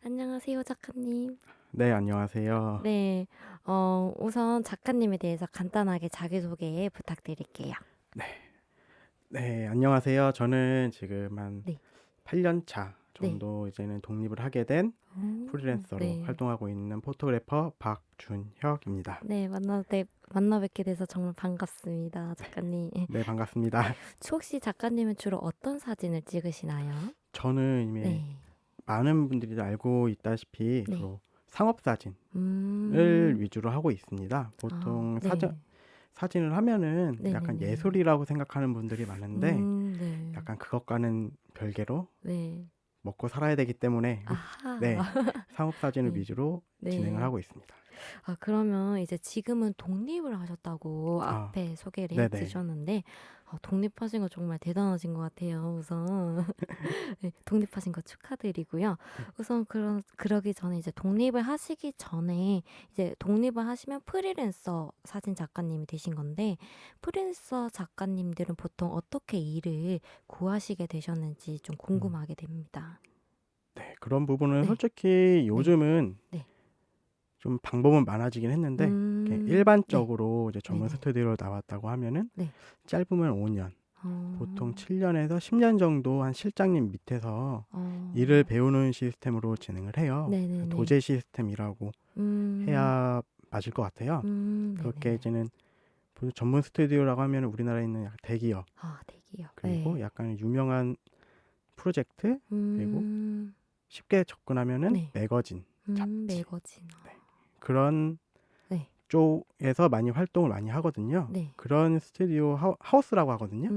안녕하세요, 작가님. 네, 안녕하세요. 네, 우선 작가님에 대해서 간단하게 자기소개 부탁드릴게요. 네, 네, 안녕하세요. 저는 지금 한 네, 8년 차 네. 정도 이제는 독립을 하게 된 프리랜서로 네. 활동하고 있는 포토그래퍼 박준혁입니다. 네, 만나 뵙게 돼서 정말 반갑습니다, 작가님. 네, 반갑습니다. 혹시 작가님은 주로 어떤 사진을 찍으시나요? 저는 이미 네, 많은 분들이 알고 있다시피 네. 주로 상업 사진을 음, 위주로 하고 있습니다. 보통 네, 사진을 하면은 약간 네네네. 예술이라고 생각하는 분들이 많은데 네, 약간 그것과는 별개로 네. 먹고 살아야 되기 때문에 네, 아하, 상업 사진을 네, 위주로 진행을 네. 하고 있습니다. 그러면 이제 지금은 독립을 하셨다고 아, 앞에 소개를 해 네네. 주셨는데, 독립하신 거 정말 대단하신 것 같아요, 우선. 네, 독립하신 거 축하드리고요. 네. 우선 그러기 전에 이제 독립을 하시기 전에 이제 독립을 하시면 프리랜서 사진 작가님이 되신 건데, 프리랜서 작가님들은 보통 어떻게 일을 구하시게 되셨는지 좀 음, 궁금하게 됩니다. 네, 그런 부분은 네, 솔직히 네, 요즘은 네. 좀 방법은 많아지긴 했는데 이렇게 네, 일반적으로 이제 전문 네네. 스튜디오를 나왔다고 하면은 네. 짧으면 5년, 보통 어, 7년에서 10년 정도 한 실장님 밑에서 일을 어, 배우는 시스템으로 진행을 해요. 네네네. 도제 시스템이라고 음, 해야 맞을 것 같아요. 그렇게 네네네. 이제는 전문 스튜디오라고 하면 우리나라에 있는 약간 대기업 대기요. 그리고 네. 약간 유명한 프로젝트 그리고 음, 쉽게 접근하면은 네. 매거진, 잡지 매거진. 네. 그런 네. 쪽에서 많이 활동을 많이 하거든요. 네. 그런 스튜디오 하우스라고 하거든요.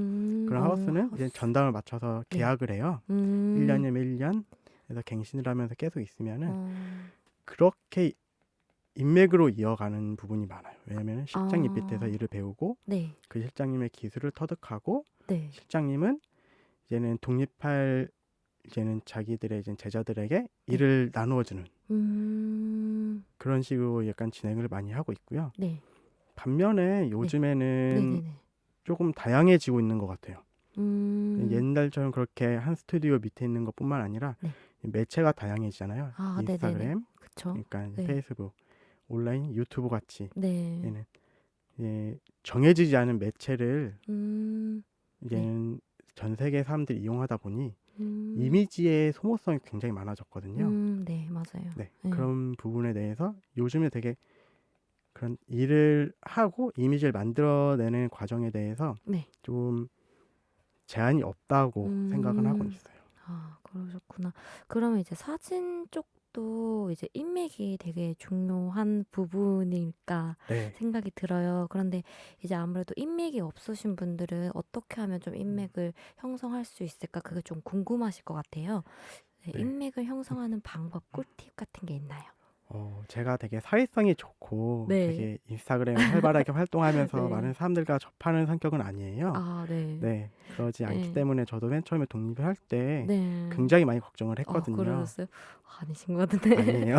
그런 하우스는 이제 하우스. 전담을 맞춰서 네. 계약을 해요. 음, 1년이면 1년 그래서 갱신을 하면서 계속 있으면은 어, 그렇게 인맥으로 이어가는 부분이 많아요. 왜냐하면 실장님 밑에서 아, 일을 배우고 네. 그 실장님의 기술을 터득하고 네. 실장님은 이제는 독립할 이제는 자기들의 이제 제자들에게 네. 일을 나누어주는 음, 그런 식으로 약간 진행을 많이 하고 있고요. 네. 반면에 네. 요즘에는 네네네. 조금 다양해지고 있는 것 같아요. 음, 옛날처럼 그렇게 한 스튜디오 밑에 있는 것뿐만 아니라 네. 매체가 다양해지잖아요. 네네네. 인스타그램, 그쵸. 그러니까 네. 페이스북, 온라인, 유튜브 같이 네. 얘는 정해지지 않은 매체를 음, 네. 이제는 전 세계 사람들이 이용하다 보니 음, 이미지의 소모성이 굉장히 많아졌거든요. 네, 맞아요. 네, 네. 그런 부분에 대해서 요즘에 되게 그런 일을 하고 이미지를 만들어내는 과정에 대해서 네. 좀 제한이 없다고 생각은 하고 음. 있어요. 그러셨구나. 그러면 이제 사진 쪽도 이제 인맥이 되게 중요한 부분일까 네. 생각이 들어요. 그런데 이제 아무래도 인맥이 없으신 분들은 어떻게 하면 좀 인맥을 형성할 수 있을까? 그게 좀 궁금하실 것 같아요. 네, 네. 인맥을 형성하는 방법, 꿀팁 같은 게 있나요? 제가 되게 사회성이 좋고 네. 되게 인스타그램에 활발하게 활동하면서 많은 네. 사람들과 접하는 성격은 아니에요. 네. 네, 그러지 않기 네. 때문에 저도 맨 처음에 독립을 할 때 네. 굉장히 많이 걱정을 했거든요. 그러셨어요? 아니신 것 같은데. 아니에요.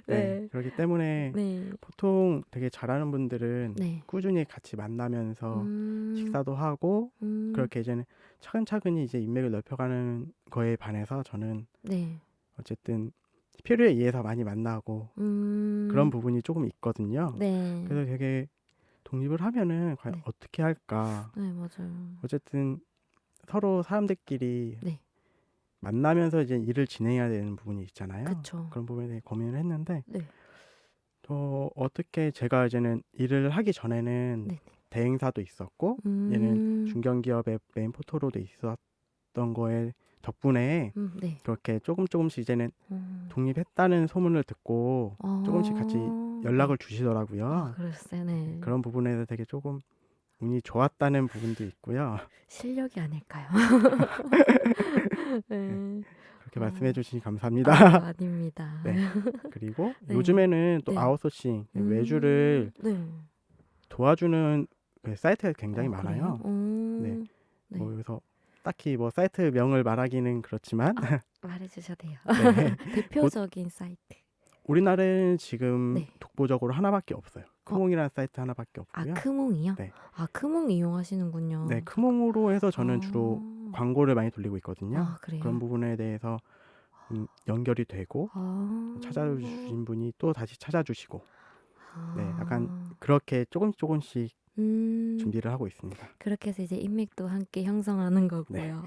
네, 네. 그렇기 때문에 네. 보통 되게 잘하는 분들은 네. 꾸준히 같이 만나면서 음. 식사도 하고 음. 그렇게 이제는 차근차근히 이제 인맥을 넓혀가는 거에 반해서 저는 네. 어쨌든 필요에 의해서 많이 만나고 그런 음. 부분이 조금 있거든요. 네. 그래서 되게 독립을 하면은 과연 네. 어떻게 할까? 네, 맞아요. 어쨌든 서로 사람들끼리 네. 만나면서 이제 일을 진행해야 되는 부분이 있잖아요. 그쵸. 그런 부분에 대해 고민을 했는데 네. 어떻게 제가 이제는 일을 하기 전에는 네네. 대행사도 있었고 얘는 음. 중견기업의 메인 포토로도 있었던 거에 덕분에 네. 그렇게 조금 조금씩 이제는 어. 독립했다는 소문을 듣고 조금씩 같이 네. 연락을 주시더라고요. 그랬어요. 네, 네. 그런 부분에서 되게 조금 운이 좋았다는 부분도 있고요. 실력이 아닐까요? 네, 네. 그렇게 말씀해 어. 주시니 감사합니다. 아닙니다. 네. 그리고 네. 요즘에는 또 네. 아웃소싱 외주를 네. 도와주는 그 사이트가 굉장히 그래요? 많아요. 네. 뭐 네. 여기서 딱히 뭐 사이트 명을 말하기는 그렇지만 말해 주셔도 돼요. 네. 보, 대표적인 사이트. 우리나라에는 지금 네. 독보적으로 하나밖에 없어요. 어 크몽이라는 사이트 하나밖에 없고요. 크몽이요? 네. 크몽 네, 이용하시는군요. 잠깐. 크몽으로 해서 저는 주로 아. 광고를 많이 돌리고 있거든요. 그런 그래요? 부분에 대해서 연결이 되고 아. 찾아주신 분이 또 다시 찾아주시고 네, 약간 아. 그렇게 조금씩 조금씩 음. 준비를 하고 있습니다. 그렇게 해서 이제 인맥도 함께 형성하는 네. 거고요.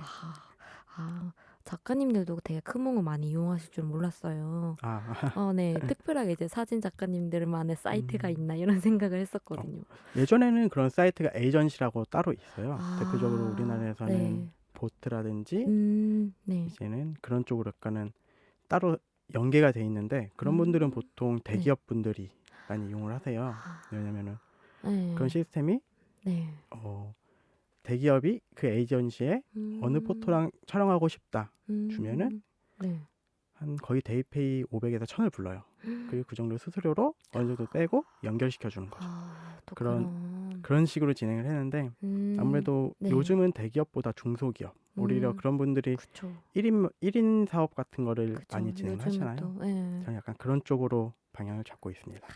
작가님들도 되게 크몽을 많이 이용하실 줄 몰랐어요. 아, 네. 특별하게 이제 사진 작가님들만의 사이트가 음, 있나 이런 생각을 어, 했었거든요. 예전에는 그런 사이트가 에이전시라고 따로 있어요. 대표적으로 아, 우리나라에서는 네. 보트라든지 네. 이제는 그런 쪽으로 약간은 따로 연계가 돼 있는데 그런 분들은 음, 보통 네. 대기업 분들이 많이 이용을 하세요. 아, 왜냐면은 그런 네. 시스템이 네. 대기업이 그 에이전시에 어느 음, 포토랑 촬영하고 싶다 주면은 음, 네. 한 거의 데이페이 500에서 1000을 불러요. 그리고 그 정도 수수료로 어느 정도 빼고 연결시켜 주는 거죠. 또 그런 그런, 그런 식으로 진행을 했는데 아무래도 네. 요즘은 대기업보다 중소기업 오히려 그런 분들이 그쵸. 1인 사업 같은 거를 많이 그쵸. 진행을 요즘은 하시잖아요. 또, 예. 저는 약간 그런 쪽으로 방향을 잡고 있습니다.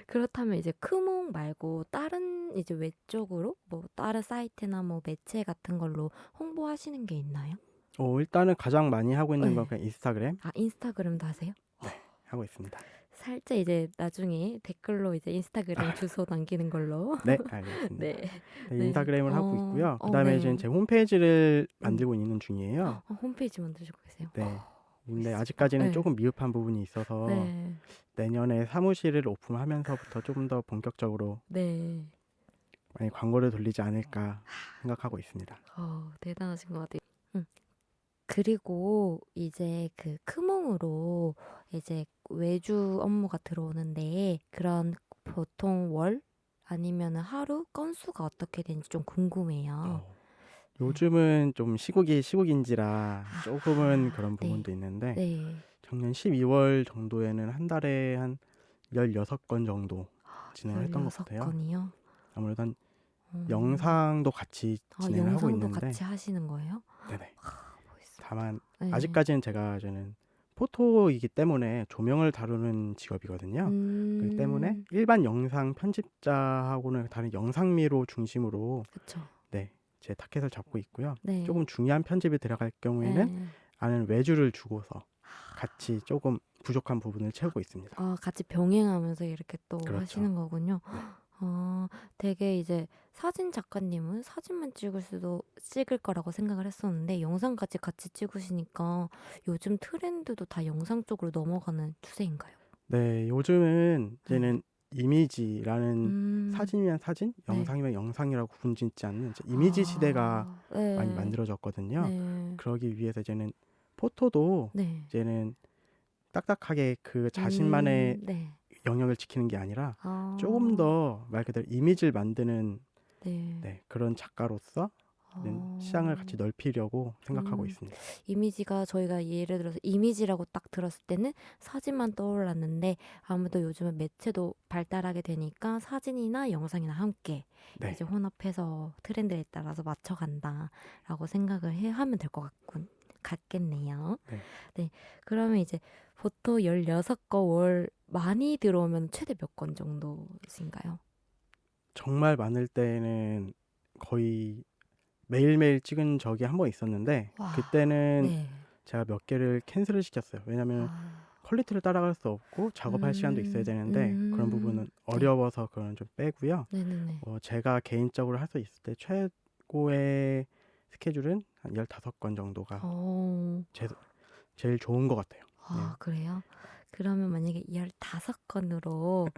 그렇다면 이제 크몽 말고 다른 이제 외적으로 뭐 다른 사이트나 뭐 매체 같은 걸로 홍보하시는 게 있나요? 일단은 가장 많이 하고 있는 건 네. 그냥 인스타그램. 인스타그램도 하세요? 네, 하고 있습니다. 살짝 이제 나중에 댓글로 이제 인스타그램 주소 남기는 걸로. 네, 알겠습니다. 네. 네, 네. 인스타그램을 하고 있고요. 그다음에 이제 네. 제 홈페이지를 음. 만들고 있는 중이에요. 홈페이지 만드시고 계세요? 네. 근데 멋있으시다. 아직까지는 네. 조금 미흡한 부분이 있어서 네. 내년에 사무실을 오픈하면서부터 조금 더 본격적으로 네. 많이 광고를 돌리지 않을까 생각하고 있습니다. 대단하신 것 같아요. 음. 그리고 이제 그 크몽으로 이제 외주 업무가 들어오는데 그런 보통 월 아니면은 하루 건수가 어떻게 되는지 좀 궁금해요. 어, 네. 요즘은 좀 시국이 시국인지라 조금은 그런 네. 부분도 있는데 네. 작년 12월 정도에는 한 달에 한 16건 정도 진행을 했던 것 같아요. 16건이요? 아무래도 한 음. 영상도 같이 진행을 하고 영상도 있는데 같이 하시는 거예요? 네네. 멋있습니다. 다만 네. 아직까지는 저는 포토이기 때문에 조명을 다루는 직업이거든요. 그렇기 때문에 음. 일반 영상 편집자하고는 다른 영상미로 중심으로 그쵸. 네, 제 타켓을 잡고 있고요. 네. 조금 중요한 편집이 들어갈 경우에는 예. 아는 외주를 주고서 같이 조금 부족한 부분을 채우고 있습니다. 같이 병행하면서 이렇게 또 그렇죠. 하시는 거군요. 네. 되게 이제 사진 작가님은 사진만 찍을 거라고 생각을 했었는데 영상까지 같이 찍으시니까 요즘 트렌드도 다 영상 쪽으로 넘어가는 추세인가요? 네, 요즘은 네. 이제는 이미지라는 음. 사진이면 사진, 네. 영상이면 영상이라고 구분짓지 않는 이제 이미지 시대가 많이 네. 만들어졌거든요. 네. 그러기 위해서 이제는 포토도 네. 이제는 딱딱하게 그 자신만의 네. 영역을 지키는 게 아니라 조금 아. 더 말 그대로 이미지를 만드는 네. 네, 그런 작가로서 시장을 같이 어. 넓히려고 생각하고 음. 있습니다. 이미지가 저희가 예를 들어서 이미지라고 딱 들었을 때는 사진만 떠올랐는데 아무래도 요즘은 매체도 발달하게 되니까 사진이나 영상이나 함께 네, 이제 혼합해서 트렌드에 따라서 맞춰간다라고 생각을 하면 될 것 같겠네요. 네. 네. 그러면 이제 보통 16건 월 많이 들어오면 최대 몇 건 정도신가요? 정말 많을 때는 거의 매일매일 찍은 적이 한 번 있었는데 와. 그때는 네. 제가 몇 개를 캔슬을 시켰어요. 왜냐하면 아. 퀄리티를 따라갈 수 없고 작업할 시간도 있어야 되는데 그런 부분은 네. 어려워서 그건 좀 빼고요. 네네네. 제가 개인적으로 할 수 있을 때 최고의 스케줄은 한 15건 정도가 어. 제, 제일 좋은 것 같아요. 네. 그래요? 그러면 만약에 15건으로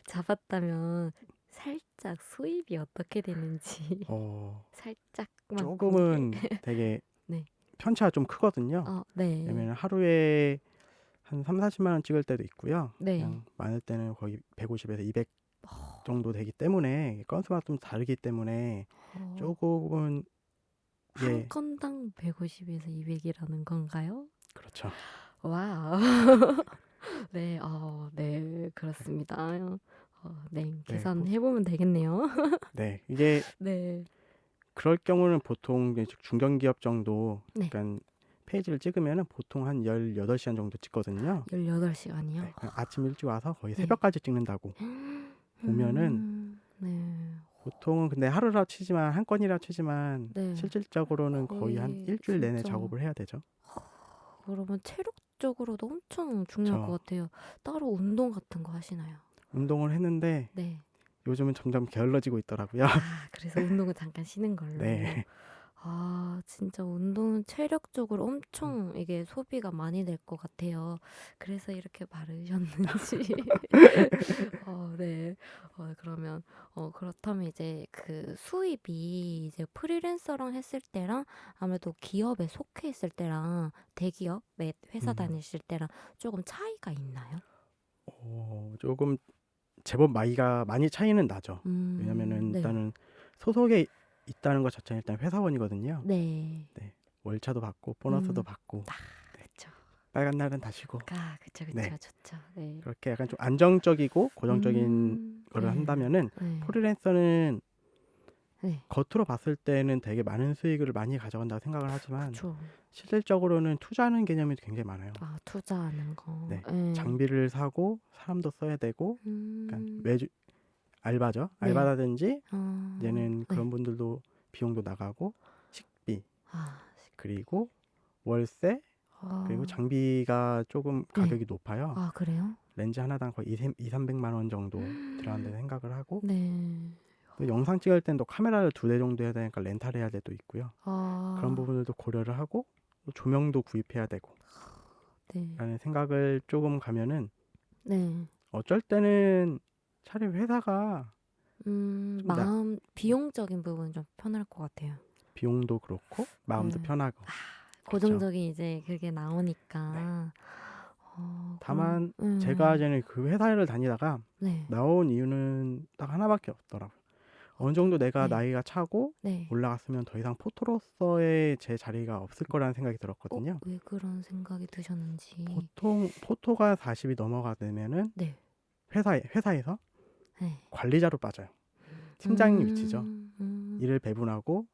잡았다면 살짝 수입이 어떻게 되는지 어, 살짝만 공개. 조금은 되게 네. 편차가 좀 크거든요. 네. 왜냐면 하루에 한 3, 40만 원 찍을 때도 있고요. 네. 그냥 많을 때는 거의 150에서 200 정도 되기 때문에 건수가 좀 다르기 때문에 어, 조금은 한 예, 건당 150에서 200이라는 건가요? 그렇죠. 와우. 네. 네. 그렇습니다. 네. 네, 계산해 보면 되겠네요. 네, 이게 네. 그럴 경우는 보통 이제 중견기업 정도 네. 그러니까 페이지를 찍으면은 보통 한 18시간 정도 찍거든요. 18시간이요? 네, 그냥 아침 일찍 와서 거의 네. 새벽까지 찍는다고 보면은 네. 보통은 근데 하루라 치지만 한 건이라 치지만 네. 실질적으로는 거의 한 거의 일주일 내내 진짜 작업을 해야 되죠. 그러면 체력적으로도 엄청 중요할 것 저 같아요. 따로 운동 같은 거 하시나요? 운동을 했는데 네. 요즘은 점점 게을러지고 있더라고요. 아, 그래서 운동은 잠깐 쉬는 걸로. 네. 아, 진짜 운동은 체력적으로 엄청 이게 소비가 많이 될 것 같아요. 그래서 이렇게 마르셨는지. 네. 그러면, 그렇다면 이제 그 수입이 이제 프리랜서랑 했을 때랑 아무래도 기업에 속해 있을 때랑 대기업에 회사 음. 다니실 때랑 조금 차이가 있나요? 조금 제법 많이 차이는 나죠. 왜냐면은 네. 일단은 소속에 있다는 것 자체는 일단 회사원이거든요. 네. 네. 월차도 받고 보너스도 음, 받고 아, 네. 그쵸. 빨간 날은 다 쉬고 그쵸, 네. 그쵸. 좋죠. 네. 그렇게 약간 좀 안정적이고 고정적인 거를 네. 한다면은 네. 프리랜서는 네. 겉으로 봤을 때는 되게 많은 수익을 많이 가져간다고 생각을 하지만 그쵸. 실질적으로는 투자하는 개념이 굉장히 많아요. 아, 투자하는 거. 네. 네. 장비를 사고 사람도 써야 되고 약간 음, 매주 알바죠. 네. 알바라든지 어, 이제는 네. 그런 분들도 비용도 나가고 식비 아, 그리고 월세 그리고 어, 장비가 조금 네. 가격이 높아요. 아, 그래요? 렌즈 하나당 거의 300만 원 정도 들어간다고 생각을 하고 네. 또 영상 찍을 땐 또 카메라를 2대 정도 해야 되니까 렌탈 해야 돼도 있고요. 그런 아, 부분들도 고려를 하고 또 조명도 구입해야 되고 네. 라는 생각을 조금 가면은 네. 어쩔 때는 차라리 회사가 좀 비용적인 부분은 좀 편할 것 같아요. 비용도 그렇고 마음도 네. 편하고 그렇죠. 고정적인 이제 그게 네. 나오니까. 그럼, 다만 제가 전에 그 회사를 다니다가 네. 나온 이유는 딱 하나밖에 없더라고요. 어느 정도 내가 네. 나이가 차고 네. 올라갔으면 더 이상 포토로서의 제 자리가 없을 거라는 생각이 들었거든요. 왜 그런 생각이 드셨는지. 보통 포토가 40이 넘어가면은 네. 회사에서 네. 관리자로 빠져요. 팀장 위치죠. 음, 음, 일을 배분하고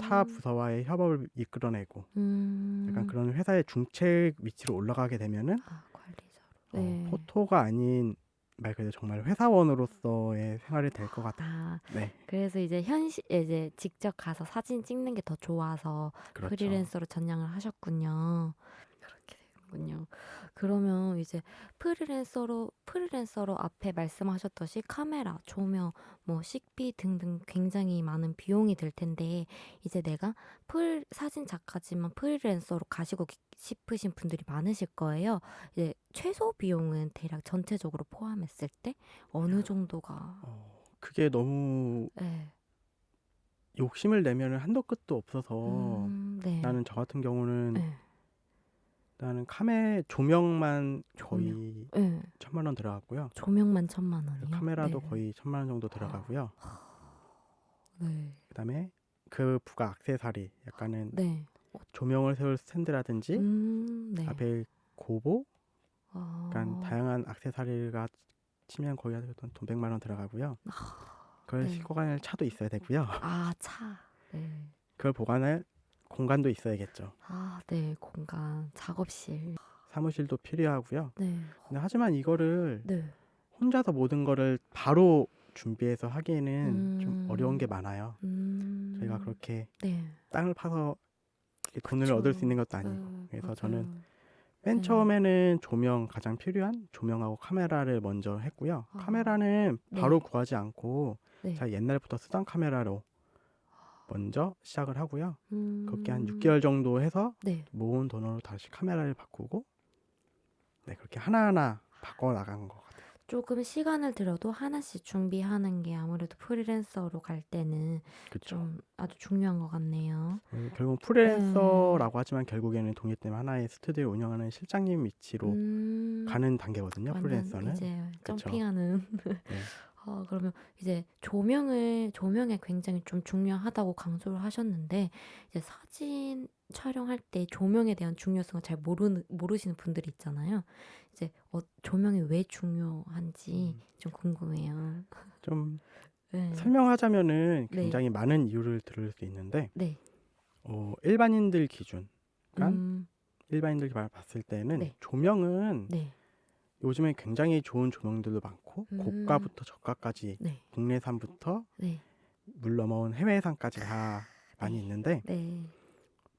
타 음, 부서와의 협업을 이끌어내고 약간 음. 그런 회사의 중책 위치로 올라가게 되면은 아, 관리자로. 네. 포토가 아닌 말 그대로 정말 회사원으로서의 생활이 될 것 같아요. 아, 네, 그래서 이제 이제 직접 가서 사진 찍는 게 더 좋아서 그렇죠. 프리랜서로 전향을 하셨군요. 그렇게 되는군요. 그러면 이제 프리랜서로 앞에 말씀하셨듯이 카메라, 조명, 뭐 식비 등등 굉장히 많은 비용이 들 텐데 이제 내가 사진 작가지만 프리랜서로 가시고 싶으신 분들이 많으실 거예요. 이제 최소 비용은 대략 전체적으로 포함했을 때 어느 정도가 그게 너무 네. 욕심을 내면은 한도 끝도 없어서 네. 나는 저 같은 경우는 네. 나는 조명만 조명. 거의 네. 1,000만 원 들어갔고요. 조명만 1,000만 원이요? 카메라도 네. 거의 1,000만 원 정도 들어가고요. 네. 그다음에 그 부가 액세서리 약간은 네. 조명을 세울 스탠드라든지 네. 앞에 고보 약간 어, 다양한 액세서리가 치면 거의 한 돈 100만 원 들어가고요. 그걸 네. 싣고 가는 차도 있어야 되고요. 아, 차. 네. 그걸 보관할 공간도 있어야겠죠. 아, 네. 공간, 작업실. 사무실도 필요하고요. 네. 근데 하지만 이거를 네. 혼자서 모든 거를 바로 준비해서 하기에는 좀 어려운 게 음, 많아요. 저희가 음, 그렇게 네. 땅을 파서 이렇게 돈을 얻을 수 그쵸. 있는 것도 네, 아니고. 그래서 저는 맞아요. 맨 네. 처음에는 가장 필요한 조명하고 카메라를 먼저 했고요. 아, 카메라는 바로 네. 구하지 않고 네. 제가 옛날부터 쓰던 카메라로 먼저 시작을 하고요. 그렇게 한 음, 6개월 정도 해서 네. 모은 돈으로 다시 카메라를 바꾸고 네, 그렇게 하나하나 바꿔 나간 것 같아요. 조금 시간을 들여도 하나씩 준비하는 게 아무래도 프리랜서로 갈 때는 그렇죠. 좀 아주 중요한 것 같네요. 결국 네. 프리랜서라고 하지만 결국에는 독립된 하나의 스튜디오를 운영하는 실장님 위치로 음, 가는 단계거든요. 완전 프리랜서는. 이제 그렇죠. 점핑하는. 네. 그러면 이제 조명에 굉장히 좀 중요하다고 강조를 하셨는데, 이제 사진 촬영할 때 조명에 대한 중요성을 잘 모르시는 분들이 있잖아요. 이제 조명이 왜 중요한지 음, 좀 궁금해요. 좀 네. 설명하자면은 네. 굉장히 많은 이유를 들을 수 있는데 네. 일반인들 기준, 그러니까 음, 일반인들이 봤을 때는 네. 조명은 네. 요즘에 굉장히 좋은 조명들도 많고 음, 고가부터 저가까지 네. 국내산부터 네. 물 넘어온 해외산까지 다 많이 네. 있는데 네.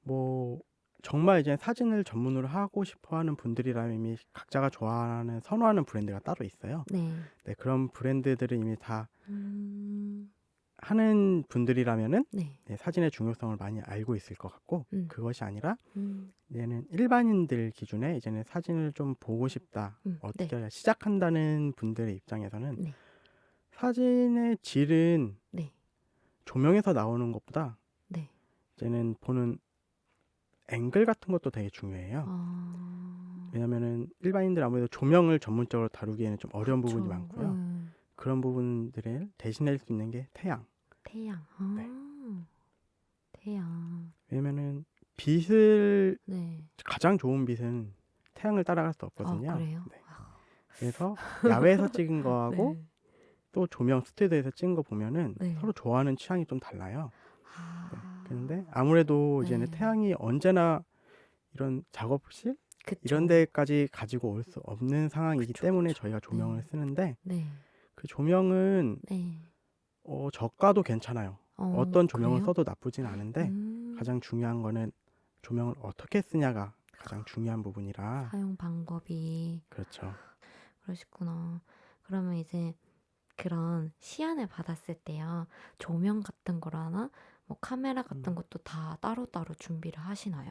뭐 정말 이제 사진을 전문으로 하고 싶어 하는 분들이라면 이미 각자가 좋아하는 선호하는 브랜드가 따로 있어요. 네. 네, 그런 브랜드들을 이미 다 음. 하는 분들이라면은 네. 네, 사진의 중요성을 많이 알고 있을 것 같고, 음. 그것이 아니라 음. 이제는 일반인들 기준에 이제는 사진을 좀 보고 싶다, 네. 어떻게 해야 시작한다는 분들의 입장에서는 네. 사진의 질은 네. 조명에서 나오는 것보다 네. 이제는 보는 앵글 같은 것도 되게 중요해요. 아. 왜냐면은 일반인들 아무래도 조명을 전문적으로 다루기에는 좀 어려운 부분이 그쵸. 많고요. 예. 그런 부분들을 대신할 수 있는 게 태양. 태양. 네. 아. 태양. 왜냐면은 빛을 네. 가장 좋은 빛은 태양을 따라갈 수 아, 없거든요. 그래요? 네. 그래서 야외에서 찍은 거하고 네. 또 조명 스튜디오에서 찍은 거 보면은 네. 서로 좋아하는 취향이 좀 달라요. 네. 아. 그런데 아무래도 이제는 네. 태양이 언제나 이런 작업실 이런 그쵸. 데까지 가지고 올 수 없는 상황이기 그쵸, 때문에 그쵸. 저희가 조명을 네. 쓰는데, 네. 그 조명은 네. 저가도 괜찮아요. 어떤 조명을 그래요? 써도 나쁘진 않은데 가장 음. 중요한 거는 조명을 어떻게 쓰냐가 가장 중요한 부분이라. 사용 방법이 그렇죠. 그러시구나. 그러면 이제 그런 시안을 받았을 때요. 조명 같은 거라나 뭐 카메라 같은 것도 다 따로따로 준비를 하시나요?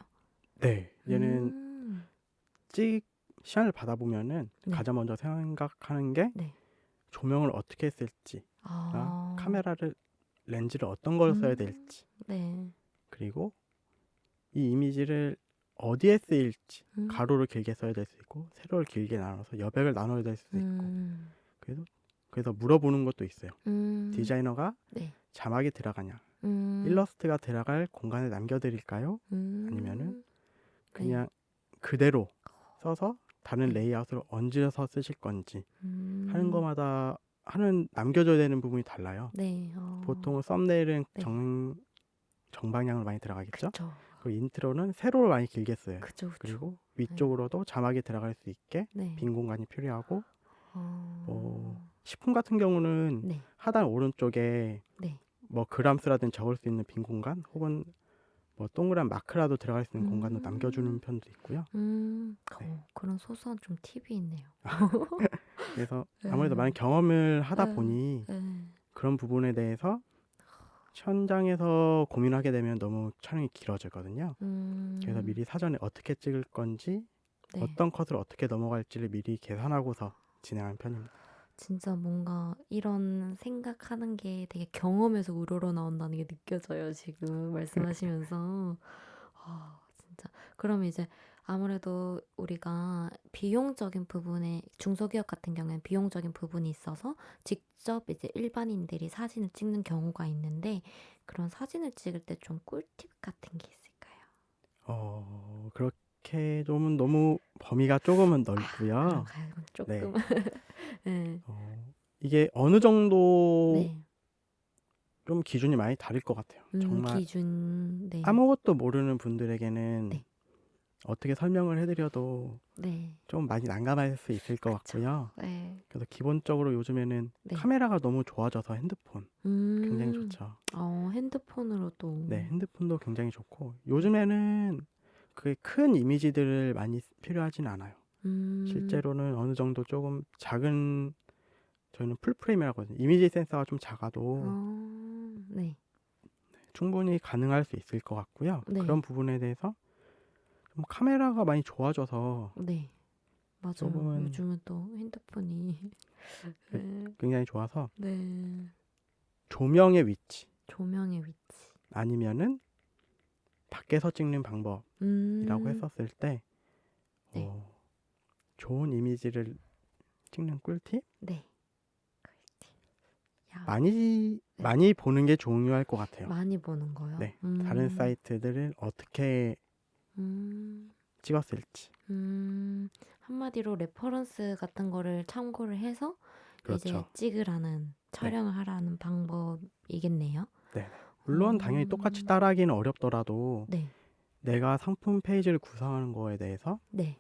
네. 얘는 음. 시안을 받아보면은 네. 가장 먼저 생각하는 게 네. 조명을 어떻게 쓸지, 아. 카메라를 렌즈를 어떤 걸 써야 될지, 네. 그리고 이 이미지를 어디에 쓰일지, 음. 가로를 길게 써야 될 수 있고 세로를 길게 나눠서 여백을 나눠야 될 수도 있고, 음. 그래서 물어보는 것도 있어요. 음. 디자이너가 네. 자막이 들어가냐, 음. 일러스트가 들어갈 공간을 남겨드릴까요? 아니면은 그냥 그대로 써서 다른 네. 레이아웃으로 얹어서 쓰실 건지 하는 음. 거마다 남겨줘야 되는 부분이 달라요. 네. 보통 썸네일은 네. 정방향으로 많이 들어가겠죠. 그쵸. 그리고 인트로는 세로를 많이 길게 써요. 그쵸, 그쵸. 그리고 위쪽으로도 자막이 들어갈 수 있게 네. 빈 공간이 필요하고, 어. 식품 같은 경우는 네. 하단 오른쪽에 네. 뭐 그람수라든 적을 수 있는 빈 공간, 혹은 뭐 동그란 마크라도 들어갈 수 있는 공간도 남겨주는 편도 있고요. 네. 그런 소소한 좀 팁이 있네요. 그래서 아무래도 많은 경험을 하다 보니 그런 부분에 대해서 현장에서 고민하게 되면 너무 촬영이 길어지거든요. 그래서 미리 사전에 어떻게 찍을 건지, 네. 어떤 컷을 어떻게 넘어갈지를 미리 계산하고서 진행하는 편입니다. 진짜 뭔가 이런 생각하는 게 되게 경험에서 우러러 나온다는 게 느껴져요, 지금 말씀하시면서. 진짜. 그럼 이제 아무래도 우리가 비용적인 부분에, 중소기업 같은 경우에는 비용적인 부분이 있어서 직접 이제 일반인들이 사진을 찍는 경우가 있는데, 그런 사진을 찍을 때 좀 꿀팁 같은 게 있을까요? 그렇게 좀 너무 범위가 조금은 넓고요. 그런가요? 네. 조금. 네. 이게 어느 정도 네. 좀 기준이 많이 다를 것 같아요. 정말 기준. 네. 아무것도 모르는 분들에게는 네. 어떻게 설명을 해드려도 네. 좀 많이 난감할 수 있을 것 그쵸. 같고요. 네. 그래서 기본적으로 요즘에는 네. 카메라가 너무 좋아져서 핸드폰 굉장히 음. 좋죠. 핸드폰으로도. 네, 핸드폰도 굉장히 좋고, 요즘에는 그게 큰 이미지들을 많이 필요하진 않아요. 실제로는 어느 정도 조금 작은, 저희는 풀프레임이라고 하거든요. 이미지 센서가 좀 작아도 네. 충분히 가능할 수 있을 것 같고요. 네. 그런 부분에 대해서 좀 카메라가 많이 좋아져서 네. 맞아요. 조금은 요즘은 또 핸드폰이. 네. 굉장히 좋아서 네. 조명의 위치 조명의 위치. 아니면은 밖에서 찍는 방법이라고 음. 했었을 때 네. 좋은 이미지를 찍는 꿀팁? 네. 그렇지. 야, 많이 보는 게 중요할 것 같아요. 많이 보는 거요? 네, 다른 사이트들을 어떻게 찍었을지. 한마디로 레퍼런스 같은 거를 참고를 해서 이제 그렇죠. 찍으라는, 촬영을 하라는 방법이겠네요. 네. 물론 당연히 똑같이 따라하기는 어렵더라도 네. 내가 상품 페이지를 구성하는 거에 대해서 네.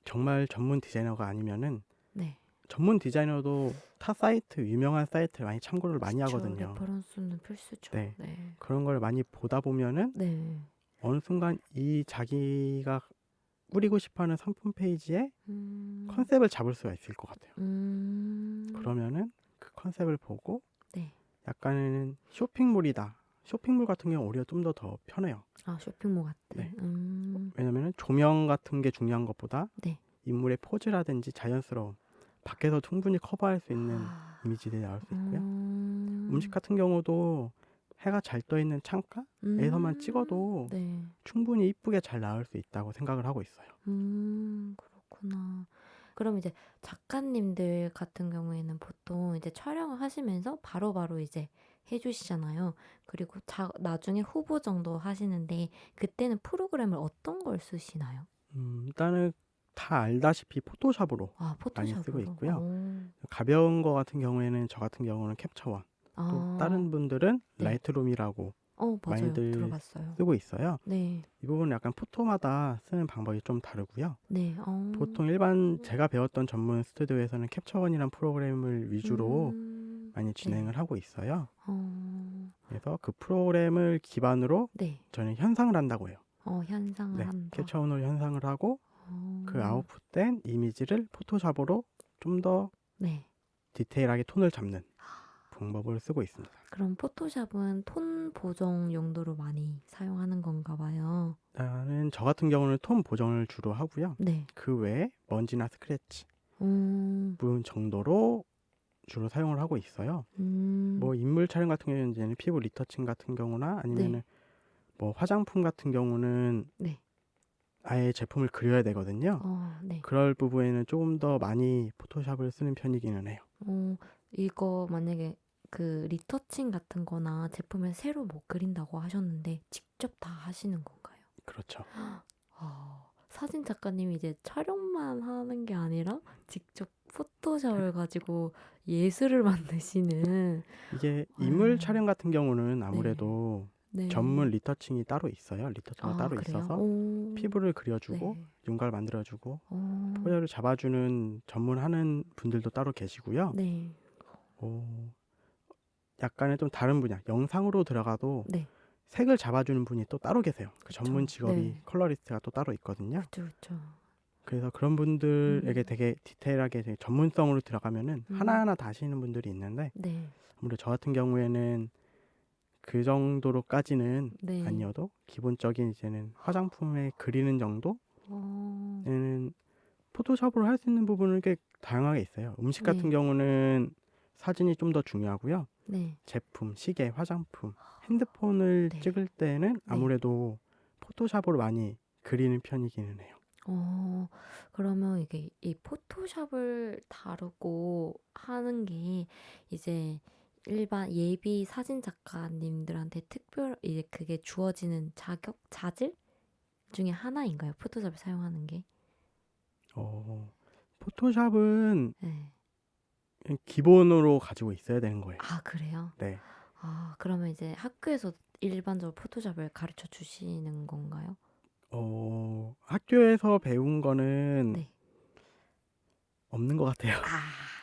정말 전문 디자이너가 아니면은, 네. 전문 디자이너도 타 사이트, 유명한 사이트를 많이 참고를 많이 그쵸, 하거든요. 레퍼런스는 필수죠. 네. 네. 그런 걸 많이 보다 보면은 네. 어느 순간 이 자기가 꾸리고 싶어하는 상품 페이지에 컨셉을 잡을 수가 있을 것 같아요. 그러면은 그 컨셉을 보고 네. 약간은 쇼핑몰이다. 쇼핑몰 같은 경우 오히려 좀 더 편해요. 아, 쇼핑몰 같은. 네. 왜냐면은 조명 같은 게 중요한 것보다 네. 인물의 포즈라든지 자연스러움, 밖에서 충분히 커버할 수 있는 아, 이미지들이 나올 수 있고요. 음, 음식 같은 경우도 해가 잘 떠 있는 창가에서만 음, 찍어도 네. 충분히 이쁘게 잘 나올 수 있다고 생각을 하고 있어요. 그렇구나. 그럼 이제 작가님들 같은 경우에는 보통 이제 촬영을 하시면서 바로바로 이제 해주시잖아요. 그리고 나중에 후보 정도 하시는데 그때는 프로그램을 어떤 걸 쓰시나요? 일단은 다 알다시피 포토샵으로 아, 많이 쓰고 포토샵으로. 있고요. 가벼운 거 같은 경우에는 저 같은 경우는 캡처원, 또 다른 분들은 네. 라이트룸이라고 맞아요. 많이들 들어봤어요. 쓰고 있어요. 네. 이 부분은 약간 포토마다 쓰는 방법이 좀 다르고요. 네. 보통 일반 제가 배웠던 전문 스튜디오에서는 캡처원이란 프로그램을 위주로 많이 네. 진행을 하고 있어요. 어, 그래서 그 프로그램을 기반으로 네. 저는 현상을 한다고 해요. 현상을 네, 한다. 캡처원으로 현상을 하고 그 어, 아웃풋된 이미지를 포토샵으로 좀 더 네. 디테일하게 톤을 잡는 방법을 쓰고 있습니다. 그럼 포토샵은 톤 보정 용도로 많이 사용하는 건가 봐요. 나는 저 같은 경우는 톤 보정을 주로 하고요. 네. 그 외에 먼지나 스크래치 음, 부분 정도로 주로 사용을 하고 있어요. 뭐 인물 촬영 같은 경우는 이제 피부 리터칭 같은 경우나 아니면은 네. 뭐 화장품 같은 경우는 네. 아예 제품을 그려야 되거든요. 네. 그럴 부분에는 조금 더 많이 포토샵을 쓰는 편이기는 해요. 이거 만약에 그 리터칭 같은 거나 제품을 새로 뭐 그린다고 하셨는데 직접 다 하시는 건가요? 그렇죠. 사진 작가님이 이제 촬영만 하는 게 아니라 직접 포토샵을 가지고 예술을 만드시는. 이게 인물 촬영 같은 경우는 네. 아무래도 네. 전문 리터칭이 따로 있어요. 리터처가 따로 그래요? 있어서 피부를 그려주고 네. 윤곽을 만들어주고 어, 포즈를 잡아주는 전문하는 분들도 따로 계시고요. 네. 약간의 좀 다른 분야, 영상으로 들어가도 네. 색을 잡아주는 분이 또 따로 계세요. 그 그쵸. 전문 직업이 네. 컬러리스트가 또 따로 있거든요. 그쵸. 그래서 그런 분들에게 되게 디테일하게 되게 전문성으로 들어가면은 하나하나 다 하시는 분들이 있는데 네. 아무래도 저 같은 경우에는 그 정도로까지는 네. 아니어도 기본적인 이제는 화장품에 그리는 어, 정도는 포토샵으로 할 수 있는 부분은 꽤 다양하게 있어요. 음식 같은 네. 경우는 사진이 좀 더 중요하고요. 네. 제품, 시계, 화장품, 핸드폰을 네. 찍을 때는 아무래도 포토샵으로 많이 그리는 편이기는 해요. 그러면 이게 이 포토샵을 다루고 하는 게 이제 일반 예비 사진 작가님들한테 이제 그게 주어지는 자질 중에 하나인가요? 포토샵을 사용하는 게? 포토샵은 네. 그냥 기본으로 가지고 있어야 되는 거예요. 아, 그래요? 네. 그러면 이제 학교에서 일반적으로 포토샵을 가르쳐 주시는 건가요? 학교에서 배운 거는 네. 없는 것 같아요.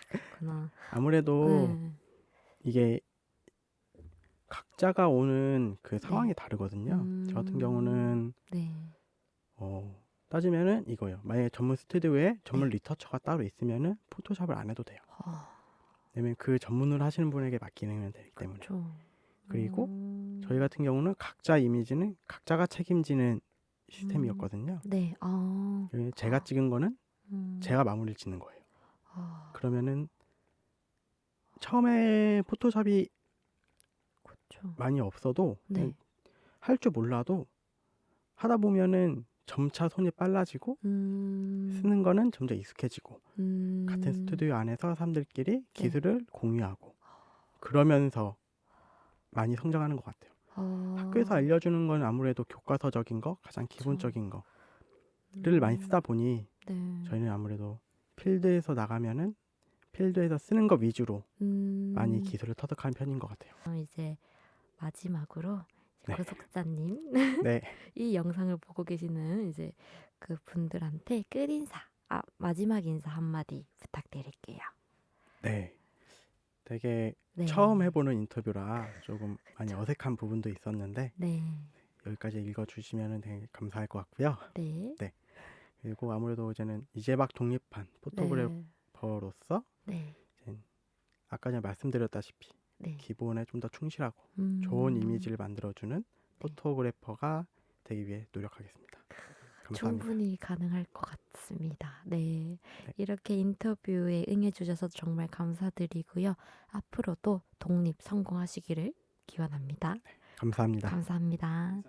그렇구나. 아무래도 네. 이게 각자가 오는 그 네. 상황이 다르거든요. 저 같은 경우는 네. 따지면은 이거예요. 만약에 전문 스튜디오에 전문 리터처가 따로 있으면은 포토샵을 안 해도 돼요. 왜냐면 그 전문을 하시는 분에게 맡기면 되기 때문에. 그렇죠. 그리고 저희 같은 경우는 각자 이미지는 각자가 책임지는 시스템이었거든요. 네. 제가 찍은 거는 제가 마무리를 짓는 거예요. 그러면은 처음에 포토샵이 그렇죠. 많이 없어도 네. 할 줄 몰라도 하다 보면은 점차 손이 빨라지고 쓰는 거는 점점 익숙해지고 같은 스튜디오 안에서 사람들끼리 기술을 공유하고 그러면서 많이 성장하는 것 같아요. 학교에서 알려주는 건 아무래도 교과서적인 거, 가장 기본적인 거를 많이 쓰다 보니 네. 저희는 아무래도 필드에서 나가면은 필드에서 쓰는 거 위주로 많이 기술을 터득하는 편인 것 같아요. 그럼 이제 마지막으로 네. 구독자님 네. 이 영상을 보고 계시는 이제 그 분들한테 끝인사, 마지막 인사 한마디 부탁드릴게요. 네. 되게 네. 처음 해보는 인터뷰라 조금 많이 어색한 부분도 있었는데 네. 여기까지 읽어주시면 되게 감사할 것 같고요. 네. 네. 그리고 아무래도 이제는 이제 막 독립한 네. 포토그래퍼로서 네. 이제 아까 전에 말씀드렸다시피 네. 기본에 좀 더 충실하고 좋은 이미지를 만들어주는 네. 포토그래퍼가 되기 위해 노력하겠습니다. 감사합니다. 충분히 가능할 것 같습니다. 네. 네. 이렇게 인터뷰에 응해주셔서 정말 감사드리고요. 앞으로도 독립 성공하시기를 기원합니다. 감사합니다. 감사합니다.